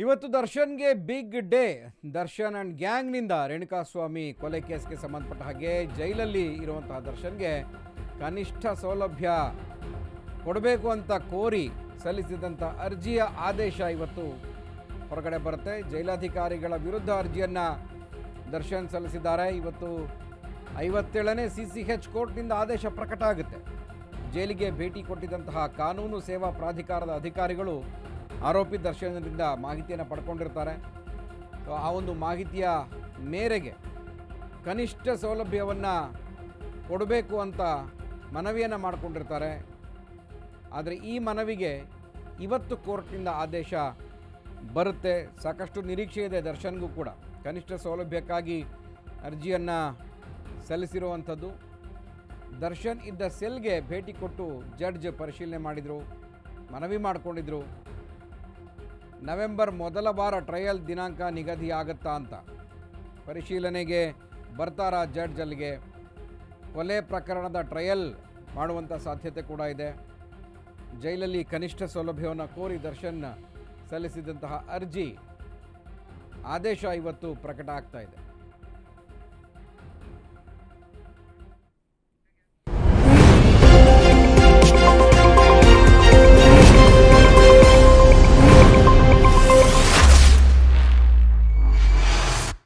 ಇವತ್ತು ದರ್ಶನ್ಗೆ big day. Darshan and ಗ್ಯಾಂಗ್ನಿಂದ ರೇಣುಕಾಸ್ವಾಮಿ ಕೊಲೆ ಕೇಸ್ಗೆ ಸಂಬಂಧಪಟ್ಟ ಹಾಗೆ ಜೈಲಲ್ಲಿ ಇರುವಂತಹ ದರ್ಶನ್ಗೆ ಕನಿಷ್ಠ ಸೌಲಭ್ಯ ಕೊಡಬೇಕು ಅಂತ ಕೋರಿ ಸಲ್ಲಿಸಿದಂಥ ಅರ್ಜಿಯ ಆದೇಶ ಇವತ್ತು ಹೊರಗಡೆ ಬರುತ್ತೆ. ಜೈಲಾಧಿಕಾರಿಗಳ ವಿರುದ್ಧ ಅರ್ಜಿಯನ್ನು ದರ್ಶನ್ ಸಲ್ಲಿಸಿದ್ದಾರೆ. ಇವತ್ತು 57ನೇ CCH ಕೋರ್ಟ್ನಿಂದ ಆದೇಶ ಪ್ರಕಟ ಆಗುತ್ತೆ. ಜೈಲಿಗೆ ಭೇಟಿ ಕೊಟ್ಟಿದ್ದಂತಹ ಕಾನೂನು ಸೇವಾ ಪ್ರಾಧಿಕಾರದ ಅಧಿಕಾರಿಗಳು ಆರೋಪಿ ದರ್ಶನದಿಂದ ಮಾಹಿತಿಯನ್ನು ಪಡ್ಕೊಂಡಿರ್ತಾರೆ. ಆ ಒಂದು ಮಾಹಿತಿಯ ಮೇರೆಗೆ ಕನಿಷ್ಠ ಸೌಲಭ್ಯವನ್ನು ಕೊಡಬೇಕು ಅಂತ ಮನವಿಯನ್ನು ಮಾಡಿಕೊಂಡಿರ್ತಾರೆ. ಆದರೆ ಈ ಮನವಿಗೆ ಇವತ್ತು ಕೋರ್ಟ್ನಿಂದ ಆದೇಶ ಬರುತ್ತೆ. ಸಾಕಷ್ಟು ನಿರೀಕ್ಷೆ ಇದೆ ದರ್ಶನ್ಗೂ ಕೂಡ. ಕನಿಷ್ಠ ಸೌಲಭ್ಯಕ್ಕಾಗಿ ಅರ್ಜಿಯನ್ನು ಸಲ್ಲಿಸಿರುವಂಥದ್ದು. ದರ್ಶನ್ ಇದ್ದ ಸೆಲ್ಗೆ ಭೇಟಿ ಕೊಟ್ಟು ಜಡ್ಜ್ ಪರಿಶೀಲನೆ ಮಾಡಿದರು, ಮನವಿ ಮಾಡಿಕೊಂಡಿದ್ರು. ನವೆಂಬರ್ ಮೊದಲ ವಾರ ಟ್ರಯಲ್ ದಿನಾಂಕ ನಿಗದಿಯಾಗುತ್ತಾ ಅಂತ ಪರಿಶೀಲನೆಗೆ ಬರ್ತಾರ ಜಡ್ಜ್ ಅಲ್ಲಿಗೆ. ಕೊಲೆ ಪ್ರಕರಣದ ಟ್ರಯಲ್ ಮಾಡುವಂಥ ಸಾಧ್ಯತೆ ಕೂಡ ಇದೆ. ಜೈಲಲ್ಲಿ ಕನಿಷ್ಠ ಸೌಲಭ್ಯವನ್ನು ಕೋರಿ ದರ್ಶನ್ ಸಲ್ಲಿಸಿದಂತಹ ಅರ್ಜಿ ಆದೇಶ ಇವತ್ತು ಪ್ರಕಟ ಆಗ್ತಾ ಇದೆ.